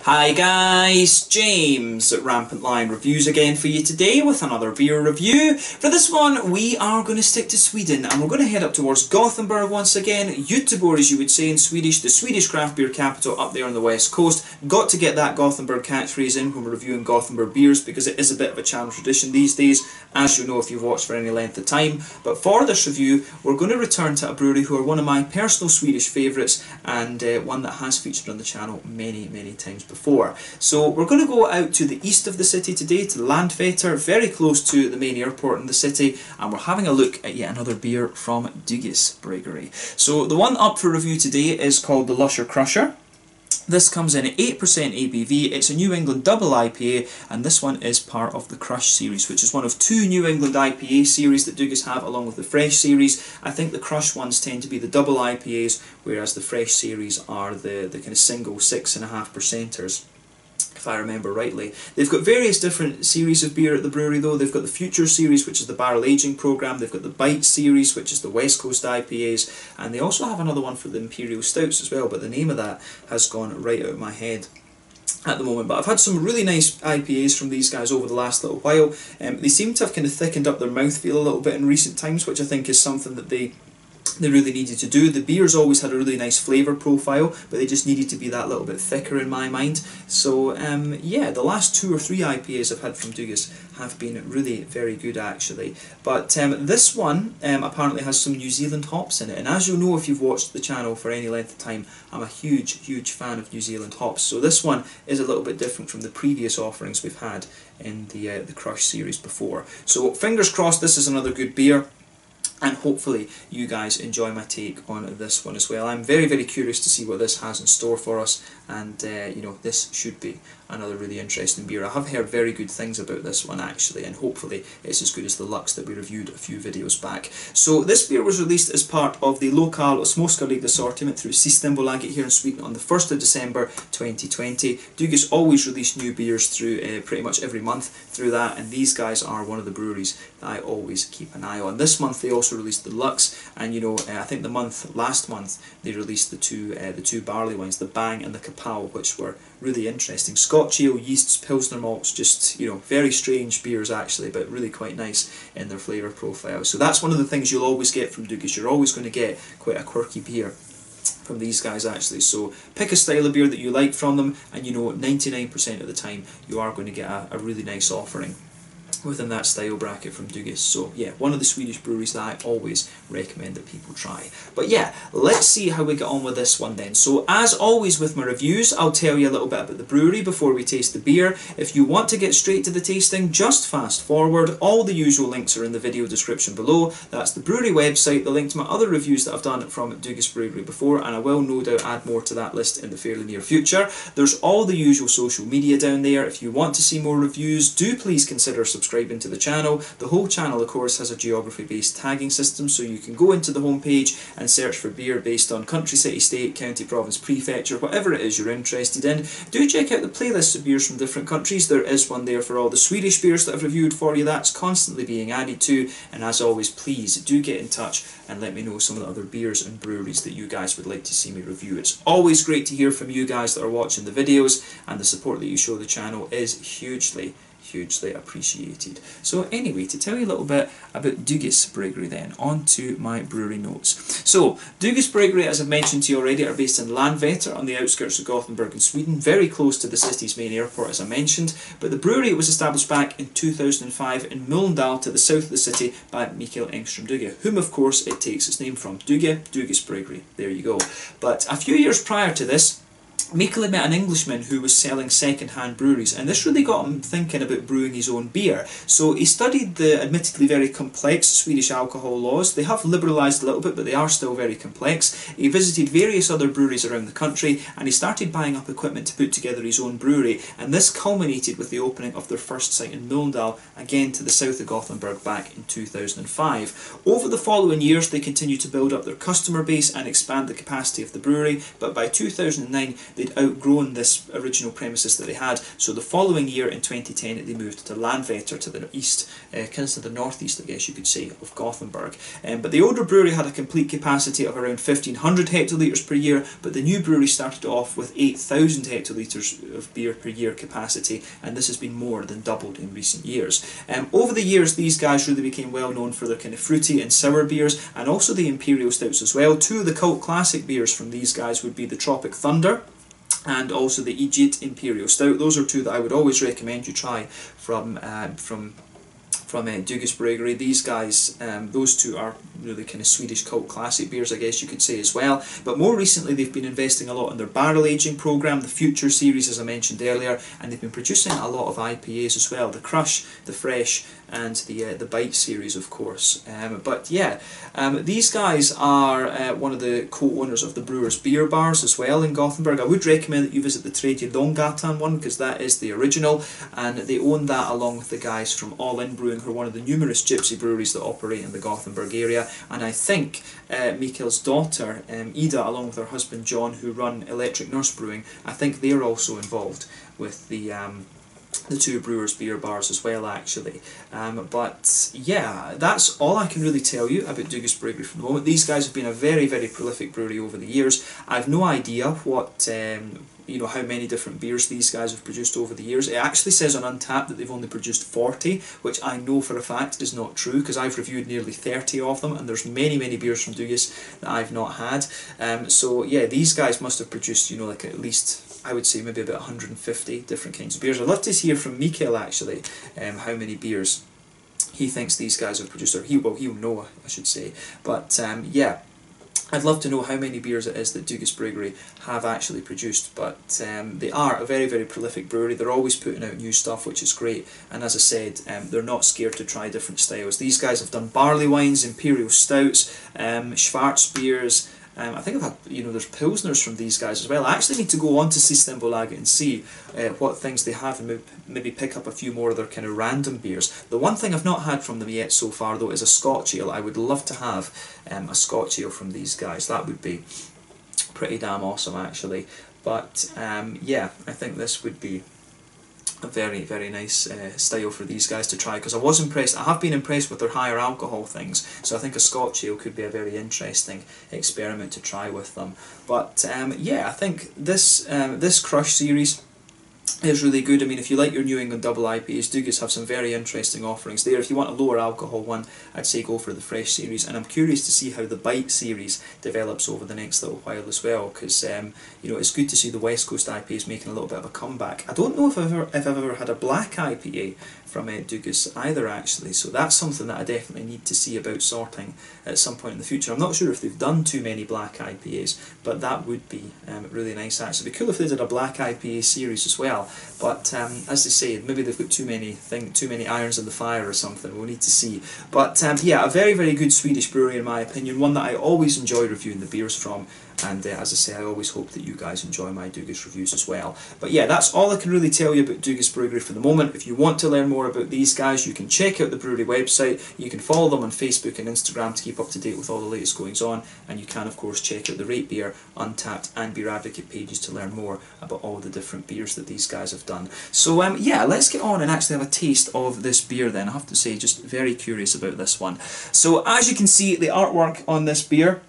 Hi guys, James at RampantLionReviews again for you today with another beer review. For this one we are going to stick to Sweden and we're going to head up towards Gothenburg once again. Göteborg, as you would say in Swedish, the Swedish craft beer capital up there on the west coast. Got to get that Gothenburg catchphrase in when we're reviewing Gothenburg beers because it is a bit of a channel tradition these days, as you know if you've watched for any length of time. But for this review we're going to return to a brewery who are one of my personal Swedish favourites and one that has featured on the channel many times before. So we're going to go out to the east of the city today, to Landvetter, very close to the main airport in the city, and we're having a look at yet another beer from Bryggeri. So the one up for review today is called the Lusher Crusher. This comes in at 8% ABV, it's a New England double IPA, and this one is part of the Crush series, which is one of two New England IPA series that Bryggeri have along with the Fresh series. I think the Crush ones tend to be the double IPAs, whereas the Fresh series are the kind of single 6.5%ers. If I remember rightly. They've got various different series of beer at the brewery though. They've got the Future series, which is the barrel aging program. They've got the Bite series, which is the West Coast IPAs, and they also have another one for the Imperial Stouts as well, but the name of that has gone right out of my head at the moment. But I've had some really nice IPAs from these guys over the last little while. They seem to have kind of thickened up their mouthfeel a little bit in recent times, which I think is something that they really needed to do. The beers always had a really nice flavour profile, but they just needed to be that little bit thicker in my mind. So yeah, the last 2 or 3 IPAs I've had from Bryggeri have been really very good actually. But this one apparently has some New Zealand hops in it, and as you'll know if you've watched the channel for any length of time, I'm a huge fan of New Zealand hops. So this one is a little bit different from the previous offerings we've had in the Crush series before. So fingers crossed this is another good beer, and hopefully you guys enjoy my take on this one as well. I'm very curious to see what this has in store for us, and you know, this should be another really interesting beer. I have heard very good things about this one actually, and hopefully it's as good as the Lux that we reviewed a few videos back. So this beer was released as part of the Lokal och Småskalig assortiment through Systembolaget here in Sweden on the 1st of December 2020. Bryggeri always release new beers through pretty much every month through that, and these guys are one of the breweries that I always keep an eye on. This month they also released the Lux, and you know, I think last month they released the two barley wines, the Bang and the Kapow, which were really interesting. Scotch ale, yeasts, Pilsner malts, just, you know, very strange beers actually, but really quite nice in their flavour profile. So that's one of the things you'll always get from Bryggeri. You're always going to get quite a quirky beer from these guys actually. So pick a style of beer that you like from them, and you know, 99% of the time you are going to get a really nice offering within that style bracket from Bryggeri. So yeah, one of the Swedish breweries that I always recommend that people try. But yeah, let's see how we get on with this one then. So as always with my reviews, I'll tell you a little bit about the brewery before we taste the beer. If you want to get straight to the tasting, just fast forward. All the usual links are in the video description below. That's the brewery website, the link to my other reviews that I've done from Bryggeri Brewery before, and I will no doubt add more to that list in the fairly near future. There's all the usual social media down there. If you want to see more reviews, do please consider subscribing to the channel. The whole channel of course has a geography based tagging system, so you can go into the homepage and search for beer based on country, city, state, county, province, prefecture, whatever it is you're interested in. Do check out the playlists of beers from different countries. There is one there for all the Swedish beers that I've reviewed for you. That's constantly being added to, and as always please do get in touch and let me know some of the other beers and breweries that you guys would like to see me review. It's always great to hear from you guys that are watching the videos, and the support that you show the channel is hugely appreciated. So anyway, to tell you a little bit about Bryggeri then, on to my brewery notes. So Bryggeri, as I've mentioned to you already, are based in Landvetter on the outskirts of Gothenburg in Sweden, very close to the city's main airport as I mentioned, but the brewery was established back in 2005 in Mölndal to the south of the city by Mikael Engström Dugge, whom of course it takes its name from. Bryggeri, there you go. But a few years prior to this, Mikael had met an Englishman who was selling second-hand breweries, and this really got him thinking about brewing his own beer. So he studied the admittedly very complex Swedish alcohol laws. They have liberalised a little bit, but they are still very complex. He visited various other breweries around the country, and he started buying up equipment to put together his own brewery, and this culminated with the opening of their first site in Mölndal, again to the south of Gothenburg, back in 2005. Over the following years they continued to build up their customer base and expand the capacity of the brewery, but by 2009 they'd outgrown this original premises that they had, so the following year in 2010 they moved to Landvetter, to the east, kind of to the northeast, I guess you could say, of Gothenburg. But the older brewery had a complete capacity of around 1,500 hectolitres per year, but the new brewery started off with 8,000 hectolitres of beer per year capacity, and this has been more than doubled in recent years. Over the years, these guys really became well known for their kind of fruity and sour beers, and also the imperial stouts as well. Two of the cult classic beers from these guys would be the Tropic Thunder and also the Egypt Imperial Stout. Those are two that I would always recommend you try from Dugas Bryggeri. These guys, those two are really kind of Swedish cult classic beers, I guess you could say as well. But more recently they've been investing a lot in their barrel aging program, the Future series as I mentioned earlier, and they've been producing a lot of IPAs as well, the Crush, the Fresh, and the Bite series, of course. But yeah, these guys are one of the co-owners of the Brewers Beer Bars as well in Gothenburg. I would recommend that you visit the Tredje Långgatan one, because that is the original, and they own that along with the guys from All In Brewing, who are one of the numerous gypsy breweries that operate in the Gothenburg area. And I think Mikael's daughter, Ida, along with her husband John, who run Electric Nurse Brewing, I think they're also involved with the two Brewers Beer Bars as well, actually. But yeah, that's all I can really tell you about Dugas Bryggeri for the moment. These guys have been a very, very prolific brewery over the years. I've no idea what you know, how many different beers these guys have produced over the years. It actually says on Untappd that they've only produced 40, which I know for a fact is not true, because I've reviewed nearly 30 of them, and there's many, many beers from Dugas that I've not had. So yeah, these guys must have produced, you know, like at least, I would say maybe about 150 different kinds of beers. I'd love to hear from Mikael actually, how many beers he thinks these guys have produced, or he'll know, I should say. But yeah, I'd love to know how many beers it is that Dugas Bryggeri have actually produced, but they are a very, very prolific brewery. They're always putting out new stuff, which is great, and as I said, they're not scared to try different styles. These guys have done barley wines, imperial stouts, Schwarz beers. I think I've had, you know, there's Pilsners from these guys as well. I actually need to go on to Systembolaget and see what things they have, and maybe pick up a few more of their kind of random beers. The one thing I've not had from them yet so far, though, is a Scotch ale. I would love to have a Scotch ale from these guys. That would be pretty damn awesome, actually. But yeah, I think this would be a very, very nice style for these guys to try, because I was impressed. I have been impressed with their higher alcohol things, so I think a Scotch ale could be a very interesting experiment to try with them. But yeah, I think this this Crush series is really good. I mean, if you like your New England double IPAs, Dugas have some very interesting offerings there. If you want a lower alcohol one, I'd say go for the Fresh series, and I'm curious to see how the Bite series develops over the next little while as well, because you know, it's good to see the West Coast IPAs making a little bit of a comeback. I don't know if I've ever had a black IPA from Dugas either, actually, so that's something that I definitely need to see about sorting at some point in the future. I'm not sure if they've done too many black IPAs, but that would be really nice, actually. It'd be cool if they did a black IPA series as well, but as they say, maybe they've got too many irons in the fire or something. We'll need to see. But yeah, a very, very good Swedish brewery in my opinion, one that I always enjoy reviewing the beers from. And as I say, I always hope that you guys enjoy my Dugas reviews as well. But yeah, that's all I can really tell you about Dugas Bryggeri for the moment. If you want to learn more about these guys, you can check out the brewery website. You can follow them on Facebook and Instagram to keep up to date with all the latest goings on. And you can, of course, check out the Rate Beer, Untappd and Beer Advocate pages to learn more about all the different beers that these guys have done. So yeah, let's get on and actually have a taste of this beer then. I have to say, just very curious about this one. So as you can see, the artwork on this beer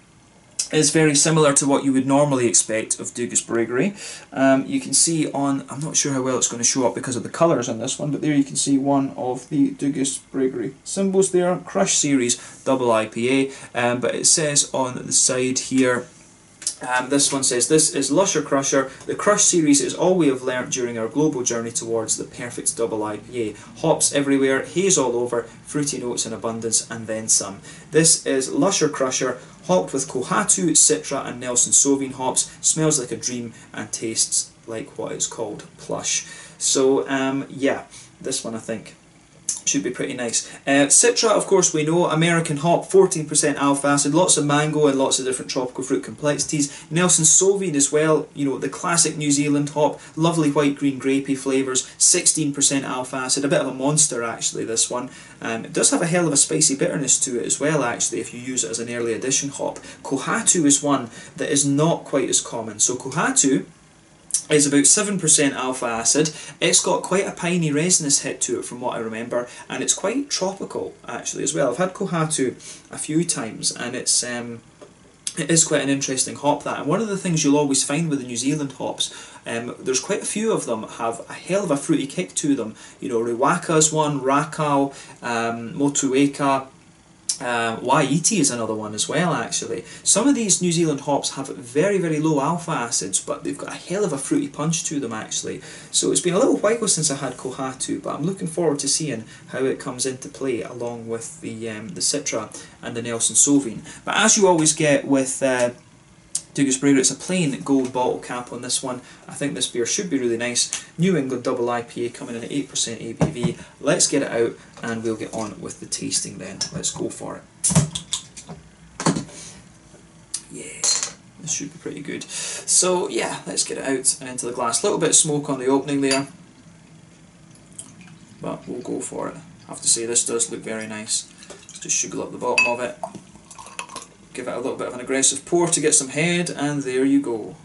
is very similar to what you would normally expect of Dugas Bryggeri. You can see on, I'm not sure how well it's going to show up because of the colours on this one, but there you can see one of the Dugas Bryggeri symbols there, Crush Series Double IPA, but it says on the side here, this one says, "This is Lusher Crusher. The Crush series is all we have learnt during our global journey towards the perfect double IPA. Hops everywhere, haze all over, fruity notes in abundance, and then some. This is Lusher Crusher, hopped with Kohatu, Citra and Nelson Sauvin hops, smells like a dream and tastes like what is called plush." So yeah, this one I think should be pretty nice. Citra, of course, we know, American hop, 14% alpha acid, lots of mango and lots of different tropical fruit complexities. Nelson Sauvin as well, you know, the classic New Zealand hop, lovely white, green, grapey flavours, 16% alpha acid, a bit of a monster actually, this one. It does have a hell of a spicy bitterness to it as well, actually, if you use it as an early edition hop. Kohatu is one that is not quite as common. So Kohatu is about 7% alpha acid. It's got quite a piney resinous hit to it from what I remember, and it's quite tropical actually as well. I've had Kohatu a few times, and it is quite an interesting hop, that. And one of the things you'll always find with the New Zealand hops, there's quite a few of them have a hell of a fruity kick to them. You know, Riwaka's one, Rakau, Motueka, Waiti is another one as well actually. Some of these New Zealand hops have very, very low alpha acids, but they've got a hell of a fruity punch to them actually. So it's been a little while since I had Kohatu, but I'm looking forward to seeing how it comes into play along with the Citra and the Nelson Sauvin. But as you always get with Dugas Brewery, it's a plain gold bottle cap on this one. I think this beer should be really nice. New England Double IPA coming in at 8% ABV. Let's get it out and we'll get on with the tasting then. Let's go for it. Yeah, this should be pretty good. So yeah, let's get it out and into the glass. A little bit of smoke on the opening there, but we'll go for it. I have to say, this does look very nice. Let's just sugar up the bottom of it. Give it a little bit of an aggressive pour to get some head, and there you go.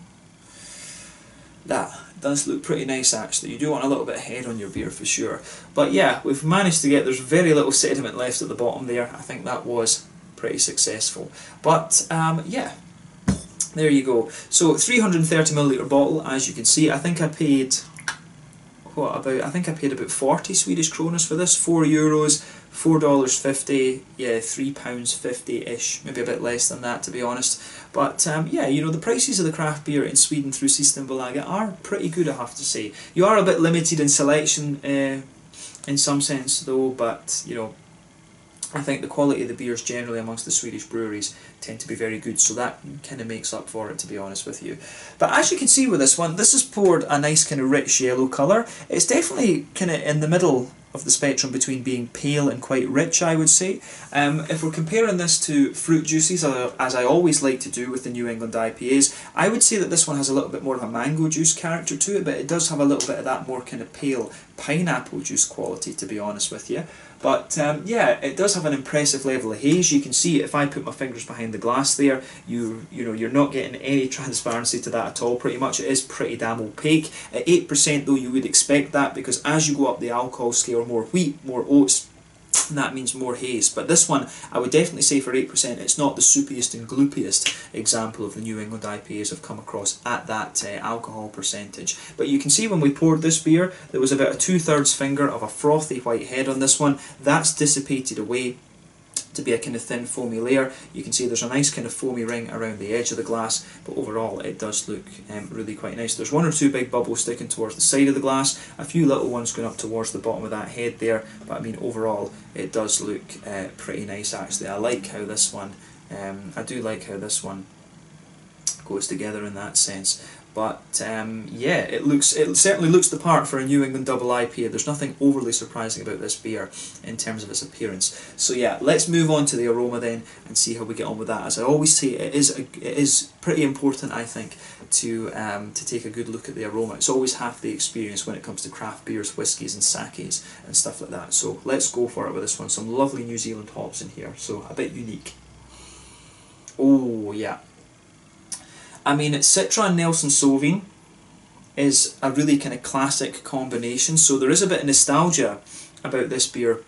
That does look pretty nice actually. You do want a little bit of head on your beer for sure. But yeah, we've managed to get, there's very little sediment left at the bottom there. I think that was pretty successful. But yeah, there you go. So 330ml bottle, as you can see. I think I paid, I think I paid about 40 Swedish kroners for this, €4, $4.50, yeah, £3.50-ish, maybe a bit less than that to be honest. But yeah, you know, the prices of the craft beer in Sweden through Systembolaget are pretty good, I have to say. You are a bit limited in selection in some sense though, but you know, I think the quality of the beers generally amongst the Swedish breweries tend to be very good, so that kind of makes up for it, to be honest with you. But as you can see with this one, this has poured a nice kind of rich yellow colour. It's definitely kind of in the middle of the spectrum between being pale and quite rich, I would say. If we're comparing this to fruit juices, as I always like to do with the New England IPAs, I would say that this one has a little bit more of a mango juice character to it, but it does have a little bit of that more kind of pale pineapple juice quality, to be honest with you. But yeah, it does have an impressive level of haze. You can see if I put my fingers behind the glass there, you know, you're not getting any transparency to that at all pretty much. It is pretty damn opaque. At 8% though, you would expect that, because as you go up the alcohol scale, more wheat, more oats, and that means more haze. But this one, I would definitely say for 8%, it's not the soupiest and gloopiest example of the New England IPAs I've come across at that alcohol percentage. But you can see when we poured this beer, there was about a 2/3 finger of a frothy white head on this one. That's dissipated away to be a kind of thin foamy layer. You can see there's a nice kind of foamy ring around the edge of the glass, but overall it does look really quite nice. There's one or two big bubbles sticking towards the side of the glass, a few little ones going up towards the bottom of that head there, but I mean overall it does look pretty nice actually. I like how this one, I do like how this one goes together in that sense. But yeah, it certainly looks the part for a New England Double IPA. There's nothing overly surprising about this beer in terms of its appearance. So yeah, let's move on to the aroma then and see how we get on with that. As I always say, it is pretty important, I think, to take a good look at the aroma. It's always half the experience when it comes to craft beers, whiskies and sakes and stuff like that. So let's go for it with this one. Some lovely New Zealand hops in here, so a bit unique. Oh yeah. I mean, Citra and Nelson Sauvin is a really kind of classic combination, so there is a bit of nostalgia about this beer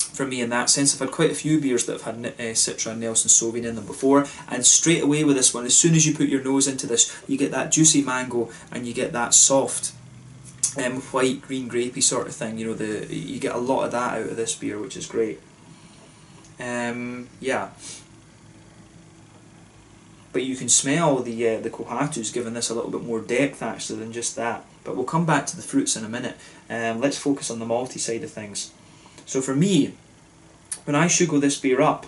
for me in that sense. I've had quite a few beers that have had Citra and Nelson Sauvin in them before, and straight away with this one, as soon as you put your nose into this, you get that juicy mango and you get that soft white green grapey sort of thing. You know, you get a lot of that out of this beer, which is great. Yeah. But you can smell the Kohatu's giving this a little bit more depth actually than just that. But we'll come back to the fruits in a minute. Let's focus on the malty side of things. So for me, when I sugar this beer up,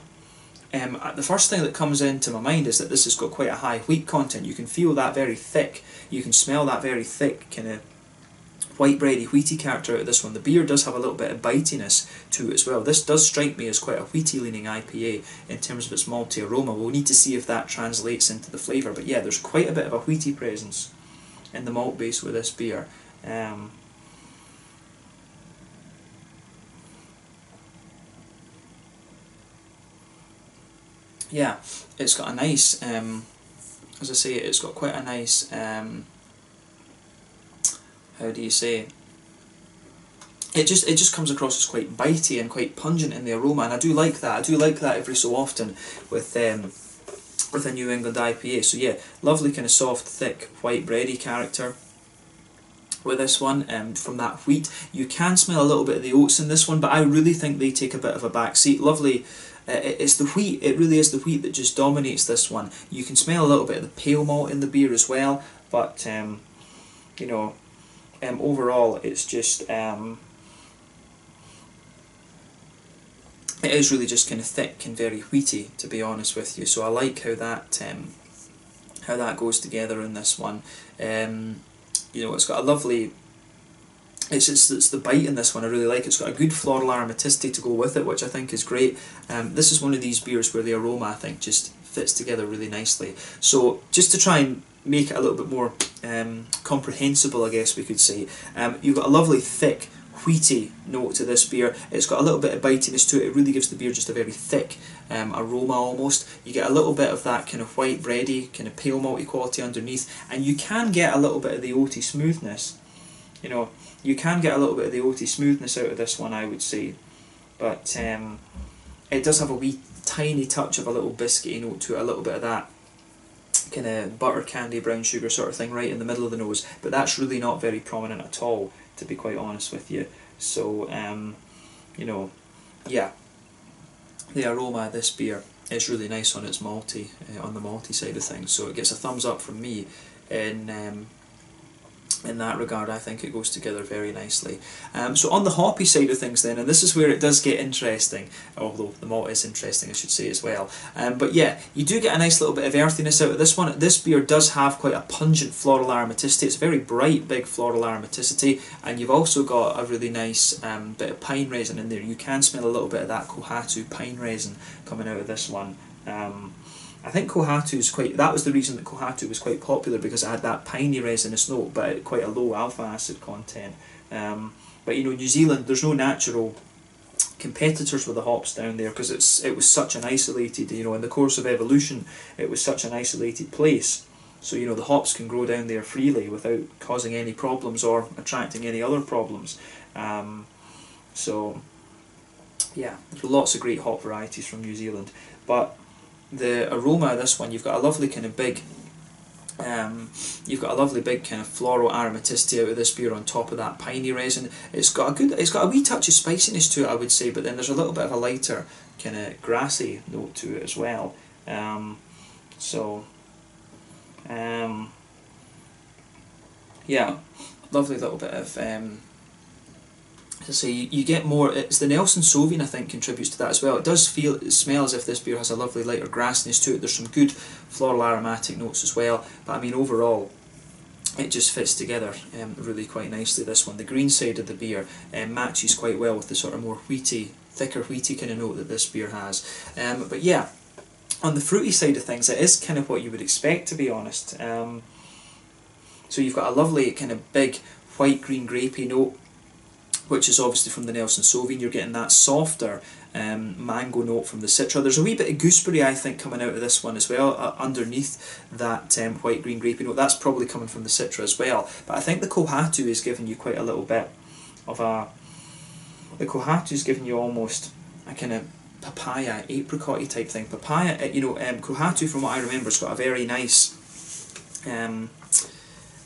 the first thing that comes into my mind is that this has got quite a high wheat content. You can feel that very thick. You can smell that very thick kind of white bready, wheaty character out of this one. The beer does have a little bit of bitiness to it as well. This does strike me as quite a wheaty leaning IPA in terms of its malty aroma. We'll need to see if that translates into the flavour, but yeah, there's quite a bit of a wheaty presence in the malt base with this beer. Yeah, it's got a nice, as I say, it's got quite a nice how do you say, it just comes across as quite bitey and quite pungent in the aroma, and I do like that. I do like that every so often with a New England IPA. So yeah, lovely kind of soft, thick, white bready character with this one. From that wheat, you can smell a little bit of the oats in this one, but I really think they take a bit of a back seat. Lovely. It's the wheat, it really is the wheat that just dominates this one. You can smell a little bit of the pale malt in the beer as well, but you know, overall it's just it is really just kind of thick and very wheaty, to be honest with you. So I like how that goes together in this one. You know, it's got a lovely, it's the bite in this one I really like. It's got a good floral aromaticity to go with it, which I think is great. This is one of these beers where the aroma, I think, just fits together really nicely. So just to try and make it a little bit more comprehensible, I guess we could say, you've got a lovely thick wheaty note to this beer. It's got a little bit of bitiness to it. It really gives the beer just a very thick aroma almost. You get a little bit of that kind of white bready, kind of pale malty quality underneath, and you can get a little bit of the oaty smoothness. You know, you can get a little bit of the oaty smoothness out of this one, I would say, but it does have a wee tiny touch of a little biscuity note to it, a little bit of that kind of butter candy brown sugar sort of thing right in the middle of the nose, but that's really not very prominent at all, to be quite honest with you. So you know, yeah, the aroma of this beer is really nice on its malty, on the malty side of things, so it gets a thumbs up from me in that regard. I think it goes together very nicely. So on the hoppy side of things then, and this is where it does get interesting, although the malt is interesting I should say as well, but yeah, you do get a nice little bit of earthiness out of this one. This beer does have quite a pungent floral aromaticity. It's a very bright big floral aromaticity, and you've also got a really nice bit of pine resin in there. You can smell a little bit of that Kohatu pine resin coming out of this one. I think Kohatu's that was the reason that Kohatu was quite popular, because it had that piney resinous note but quite a low alpha acid content. But you know, New Zealand, there's no natural competitors with the hops down there, because it was such an isolated, you know, in the course of evolution, it was such an isolated place. So you know, the hops can grow down there freely without causing any problems or attracting any other problems. So yeah, there's lots of great hop varieties from New Zealand, but the aroma of this one, you've got a lovely kind of big kind of floral aromaticity out of this beer on top of that piney resin. It's got a wee touch of spiciness to it, I would say, but then there's a little bit of a lighter kind of grassy note to it as well. Yeah, lovely little bit of so you get more. It's the Nelson Sauvin, I think, contributes to that as well. It does smell as if this beer has a lovely lighter grassiness to it. There's some good floral aromatic notes as well, but I mean overall it just fits together really quite nicely, this one. The green side of the beer matches quite well with the sort of more wheaty, thicker wheaty kind of note that this beer has. But yeah, on the fruity side of things, it is kind of what you would expect, to be honest. So you've got a lovely kind of big white green grapey note, which is obviously from the Nelson Sauvin. You're getting that softer mango note from the Citra. There's a wee bit of gooseberry, I think, coming out of this one as well, underneath that white green grapey note. That's probably coming from the Citra as well. But I think the Kohatu is giving you quite a little bit of a... The Kohatu is giving you almost a kind of papaya, apricot-y type thing. Papaya, you know, Kohatu, from what I remember, has got a very nice...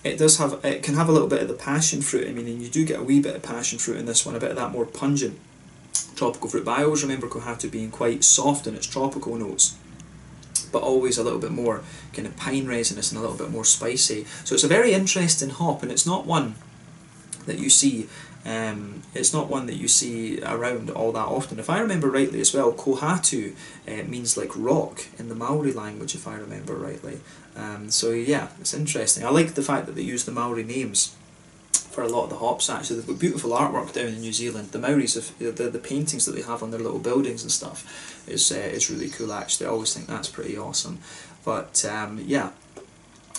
it can have a little bit of the passion fruit. I mean, and you do get a wee bit of passion fruit in this one, a bit of that more pungent tropical fruit. But I always remember Kohatu being quite soft in its tropical notes, but always a little bit more kind of pine resinous and a little bit more spicy. So it's a very interesting hop, and it's not one that you see. It's not one that you see around all that often. If I remember rightly as well, Kohatu means like rock in the Maori language, if I remember rightly. So yeah, it's interesting. I like the fact that they use the Maori names for a lot of the hops. Actually, they've got beautiful artwork down in New Zealand. The Maoris, the paintings that they have on their little buildings and stuff is really cool. Actually, I always think that's pretty awesome. But yeah,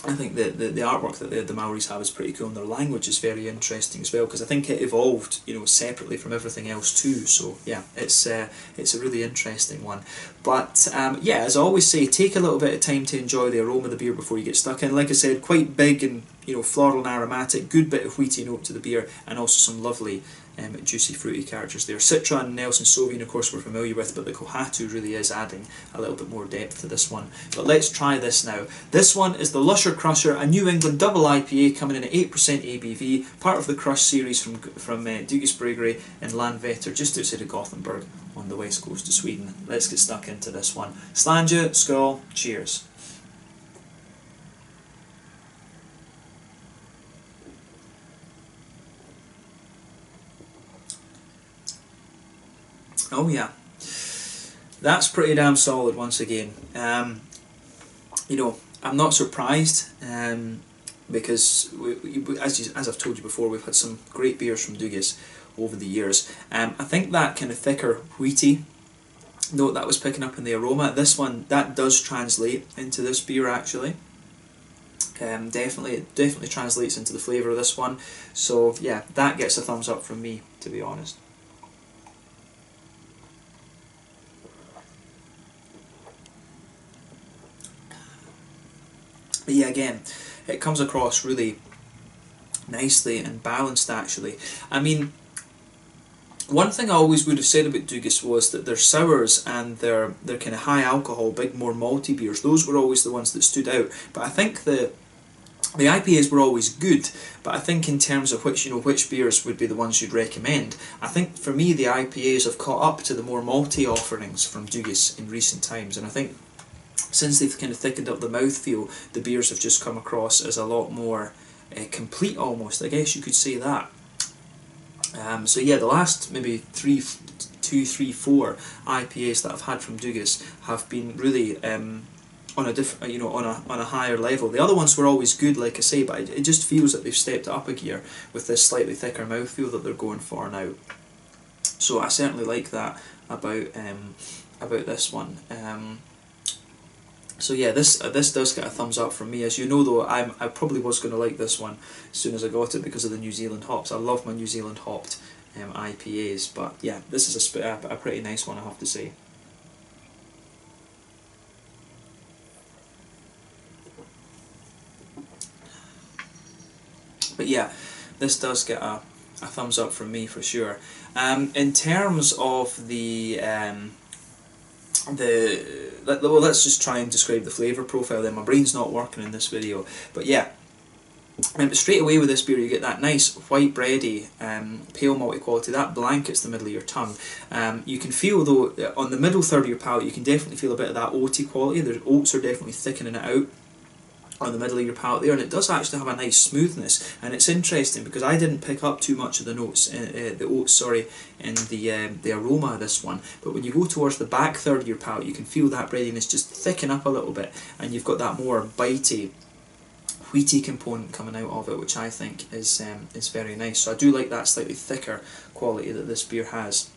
I think the artwork that the Maoris have is pretty cool, and their language is very interesting as well, because I think it evolved, you know, separately from everything else too. So yeah, it's a really interesting one. But yeah, as I always say, take a little bit of time to enjoy the aroma of the beer before you get stuck in. Like I said, quite big and you know, floral and aromatic, good bit of wheaty note to the beer, and also some lovely juicy fruity characters there. Citra and Nelson Sauvin, of course, we're familiar with, but the Kohatu really is adding a little bit more depth to this one. But let's try this now. This one is the Lusher Crusher, a New England double IPA coming in at 8% ABV, part of the Crush series from Dugges Bryggeri in Landvetter, just outside of Gothenburg on the west coast of Sweden. Let's get stuck into this one. Slanja, skål, cheers. Oh yeah, that's pretty damn solid once again. You know, I'm not surprised because as I've told you before, we've had some great beers from Dugges over the years. I think that kind of thicker wheaty note that was picking up in the aroma, this one, that does translate into this beer actually. Definitely translates into the flavour of this one. So yeah, that gets a thumbs up from me, to be honest. But yeah, again, it comes across really nicely and balanced actually. I mean, one thing I always would have said about Dugges was that their sours and their kind of high alcohol, big, more malty beers, those were always the ones that stood out. But I think the IPAs were always good, but I think in terms of which beers would be the ones you'd recommend, I think for me the IPAs have caught up to the more malty offerings from Dugges in recent times, and I think since they've kind of thickened up the mouthfeel, the beers have just come across as a lot more complete almost, I guess you could say that. So yeah, the last maybe 2, 3, 4 IPAs that I've had from Dugges have been really on a different, on a higher level. The other ones were always good, like I say, but it just feels that they've stepped up a gear with this slightly thicker mouthfeel that they're going for now. So I certainly like that about this one. So yeah, this does get a thumbs up from me. As you know though, I probably was going to like this one as soon as I got it because of the New Zealand hops. I love my New Zealand hopped IPAs, but yeah, this is a pretty nice one, I have to say. But yeah, this does get a thumbs up from me for sure. In terms of well, let's just try and describe the flavour profile then. My brain's not working in this video, but yeah. Straight away with this beer you get that nice white bready, pale malty quality, that blankets the middle of your tongue. You can feel though, on the middle third of your palate, you can definitely feel a bit of that oaty quality. The oats are definitely thickening it out on the middle of your palate there, and it does actually have a nice smoothness. And it's interesting because I didn't pick up too much of the notes, the oats, sorry, in the aroma of this one. But when you go towards the back third of your palate, you can feel that breadiness just thicken up a little bit, and you've got that more bitey, wheaty component coming out of it, which I think is very nice. So I do like that slightly thicker quality that this beer has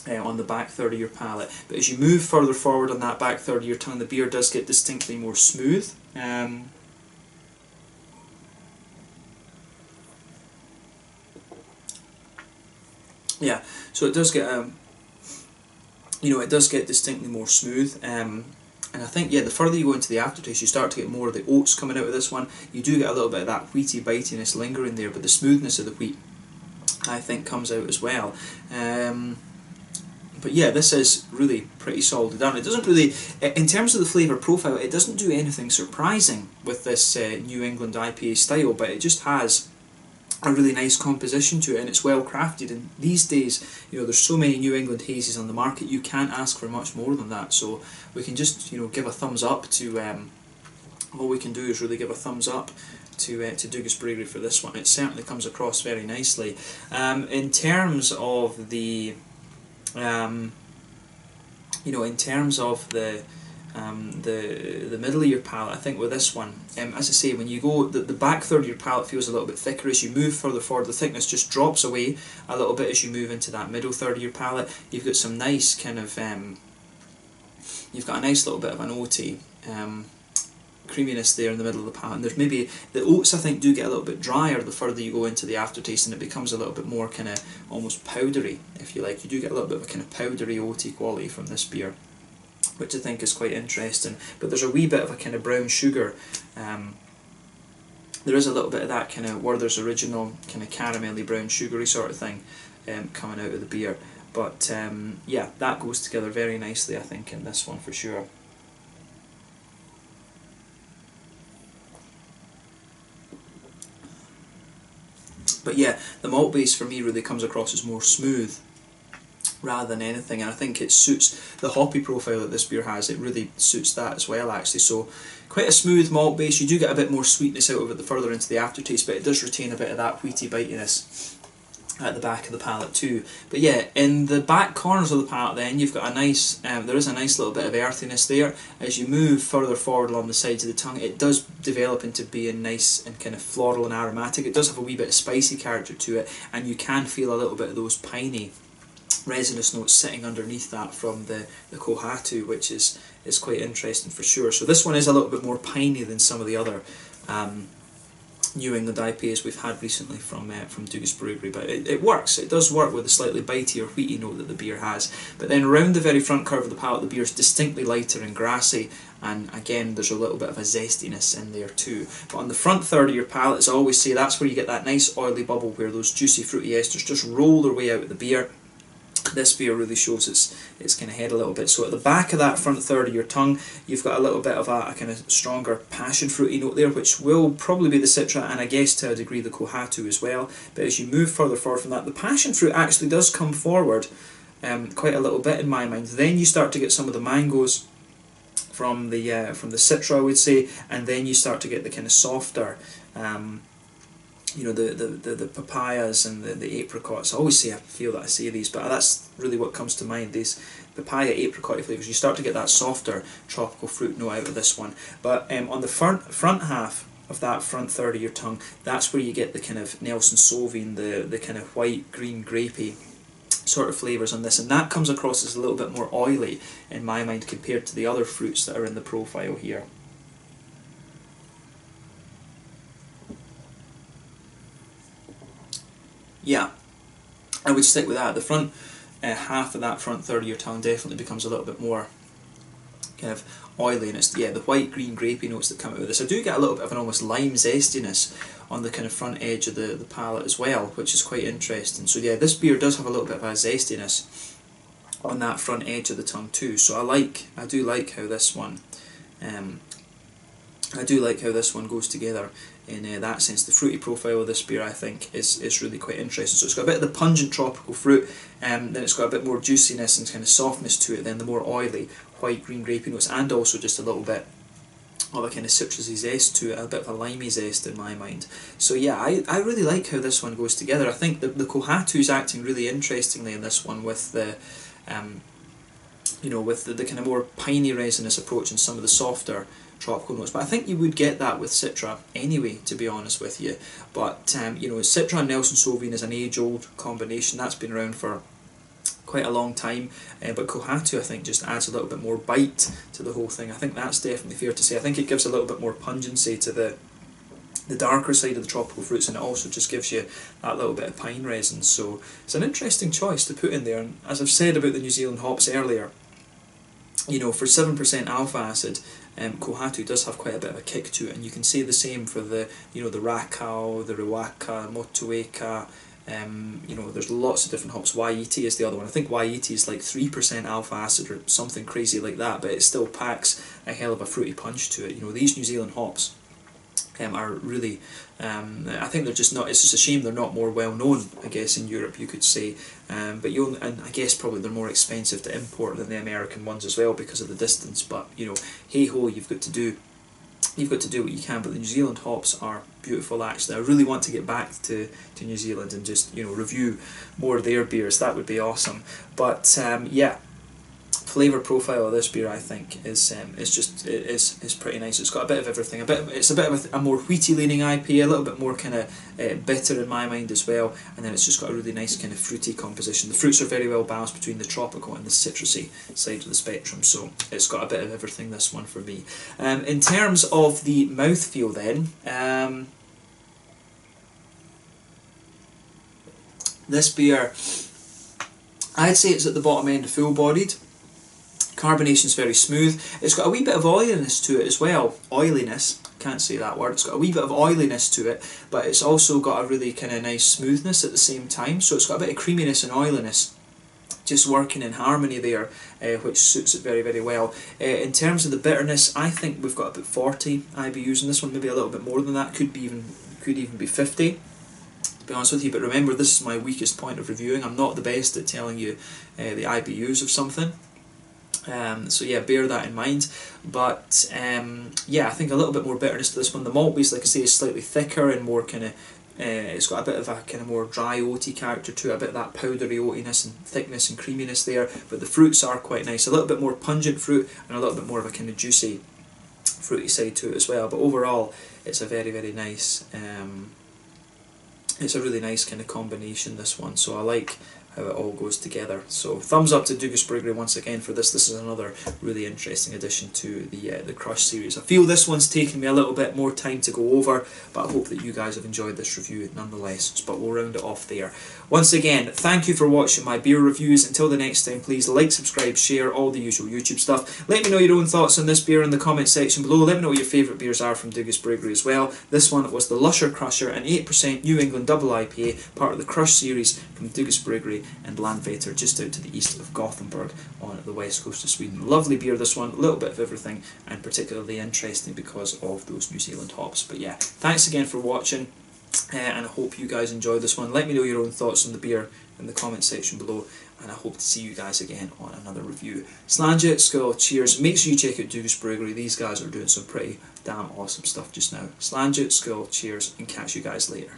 on the back third of your palate. But as you move further forward on that back third of your tongue, the beer does get distinctly more smooth. Yeah, so it does get it does get distinctly more smooth. And I think, yeah, the further you go into the aftertaste, you start to get more of the oats coming out of this one. You do get a little bit of that wheaty bitiness lingering there, but the smoothness of the wheat, I think, comes out as well. But yeah, this is really pretty solid done. It doesn't really, in terms of the flavour profile, it doesn't do anything surprising with this New England IPA style, but it just has a really nice composition to it, and it's well crafted. And these days, there's so many New England hazes on the market, you can't ask for much more than that. So we can just give a thumbs up to all we can do is really give a thumbs up to Dugges Brewery for this one. It certainly comes across very nicely. In terms of the in terms of the middle of your palate, I think with this one, as I say, when you go, the back third of your palate feels a little bit thicker. As you move further forward, the thickness just drops away a little bit as you move into that middle third of your palate. You've got some nice kind of, you've got a nice little bit of an oaty creaminess there in the middle of the palate. And there's maybe, the oats I think do get a little bit drier the further you go into the aftertaste, and it becomes a little bit more kind of almost powdery, if you like. You do get a little bit of a kind of powdery oaty quality from this beer, which I think is quite interesting. But there's a wee bit of a kind of brown sugar there is a little bit of that kind of Werther's Original kind of caramelly brown sugary sort of thing coming out of the beer. But yeah, that goes together very nicely, I think, in this one for sure. But yeah, the malt base for me really comes across as more smooth rather than anything, and I think it suits the hoppy profile that this beer has. It really suits that as well, actually. So quite a smooth malt base. You do get a bit more sweetness out of it the further into the aftertaste, but it does retain a bit of that wheaty bitiness at the back of the palate too. But yeah, in the back corners of the palate then you've got a nice, there is a nice little bit of earthiness there. As you move further forward along the sides of the tongue, it does develop into being nice and kind of floral and aromatic. It does have a wee bit of spicy character to it, and you can feel a little bit of those piney resinous notes sitting underneath that from the Kohatu, which is quite interesting for sure. So this one is a little bit more piney than some of the other New England IPAs we've had recently from Dougas Brewery, but it works. It does work with the slightly bitey or wheaty note that the beer has. But then around the very front curve of the palate, the beer is distinctly lighter and grassy, and again there's a little bit of a zestiness in there too. But on the front third of your palate, as I always say, that's where you get that nice oily bubble where those juicy fruity esters just roll their way out of the beer. This beer really shows its kind of head a little bit. So at the back of that front third of your tongue, you've got a little bit of a kind of stronger passion fruity note there, which will probably be the Citra, and I guess to a degree the Kohatu as well. But as you move further forward from that, the passion fruit actually does come forward quite a little bit in my mind. Then you start to get some of the mangoes from the Citra, I would say, and then you start to get the kind of softer you know, the papayas and the apricots. I always say I feel that I say these, but that's really what comes to mind, these papaya apricot flavours. You start to get that softer tropical fruit note out of this one. But on the front half of that front third of your tongue, that's where you get the kind of Nelson Sauvin, the kind of white, green, grapey sort of flavours on this, and that comes across as a little bit more oily in my mind compared to the other fruits that are in the profile here. Yeah, I would stick with that. The front half of that front third of your tongue definitely becomes a little bit more kind of oily, and it's the white, green, grapey notes that come out of this. I do get a little bit of an almost lime zestiness on the kind of front edge of the palate as well, which is quite interesting. So yeah, this beer does have a little bit of a zestiness on that front edge of the tongue too. So I do like how this one goes together in that sense. The fruity profile of this beer, I think, is really quite interesting. So it's got a bit of the pungent tropical fruit, then it's got a bit more juiciness and kind of softness to it, then the more oily white, green, grapey notes, and also just a little bit of a kind of citrusy zest to it, a bit of a limey zest in my mind. So yeah, I really like how this one goes together. I think the Kohatu's acting really interestingly in this one with the you know, with the kind of more piney resinous approach and some of the softer tropical notes. But I think you would get that with Citra anyway, to be honest with you. But you know, Citra and Nelson Sauvin is an age-old combination that's been around for quite a long time, but Kohatu I think just adds a little bit more bite to the whole thing. I think that's definitely fair to say. I think it gives a little bit more pungency to the darker side of the tropical fruits, and it also just gives you that little bit of pine resin. So it's an interesting choice to put in there. And as I've said about the New Zealand hops earlier, you know, for 7% alpha acid, Kohatu does have quite a bit of a kick to it, and you can say the same for the, you know, the Rakau, the Riwaka, Motueka. You know, there's lots of different hops. Waiti is the other one. I think Waiti is like 3% alpha acid or something crazy like that, but it still packs a hell of a fruity punch to it. You know, these New Zealand hops are really, I think they're just not, it's just a shame they're not more well known, I guess, in Europe, you could say. But and I guess probably they're more expensive to import than the American ones as well because of the distance. But you know, hey ho, you've got to do what you can. But the New Zealand hops are beautiful, actually. I really want to get back to New Zealand and just, you know, review more of their beers. That would be awesome. But yeah, flavour profile of this beer, I think, is pretty nice. It's got a bit of everything. It's a bit of a more wheaty leaning IPA, a little bit more kind of bitter in my mind as well, and then it's just got a really nice kind of fruity composition. The fruits are very well balanced between the tropical and the citrusy side of the spectrum, so it's got a bit of everything, this one, for me. In terms of the mouthfeel then, this beer, I'd say it's at the bottom end of full-bodied. Carbonation is very smooth. It's got a wee bit of oiliness to it as well. Oiliness, can't say that word. It's got a wee bit of oiliness to it, but it's also got a really kind of nice smoothness at the same time. So it's got a bit of creaminess and oiliness just working in harmony there, which suits it very, very well. In terms of the bitterness, I think we've got about 40 IBUs in this one, maybe a little bit more than that, could even be 50. To be honest with you, but remember, this is my weakest point of reviewing. I'm not the best at telling you the IBUs of something. So yeah, bear that in mind. But yeah, I think a little bit more bitterness to this one. The malt base, like I say, is slightly thicker and more kind of, it's got a bit of a kind of more dry oaty character to it, a bit of that powdery oatiness and thickness and creaminess there. But the fruits are quite nice, a little bit more pungent fruit and a little bit more of a kind of juicy, fruity side to it as well. But overall, it's a very, very nice, it's a really nice kind of combination, this one. So I like how it all goes together. So thumbs up to Douglas Brewery once again for this. This is another really interesting addition to the Crush series. I feel this one's taken me a little bit more time to go over, but I hope that you guys have enjoyed this review nonetheless. But we'll round it off there. Once again, thank you for watching my beer reviews. Until the next time, please like, subscribe, share, all the usual YouTube stuff. Let me know your own thoughts on this beer in the comment section below. Let me know what your favourite beers are from Douglas Brewery as well. This one was the Lusher Crusher, an 8% New England double IPA, part of the Crush series from Douglas Brewery and Landvetter, just out to the east of Gothenburg on the west coast of Sweden. Lovely beer, this one, a little bit of everything, and particularly interesting because of those New Zealand hops. But yeah, thanks again for watching, and I hope you guys enjoyed this one. Let me know your own thoughts on the beer in the comment section below, and I hope to see you guys again on another review. Slàinte, skål, cheers. Make sure you check out Douglas Brewery. These guys are doing some pretty damn awesome stuff just now. Slàinte, skål, cheers, and catch you guys later.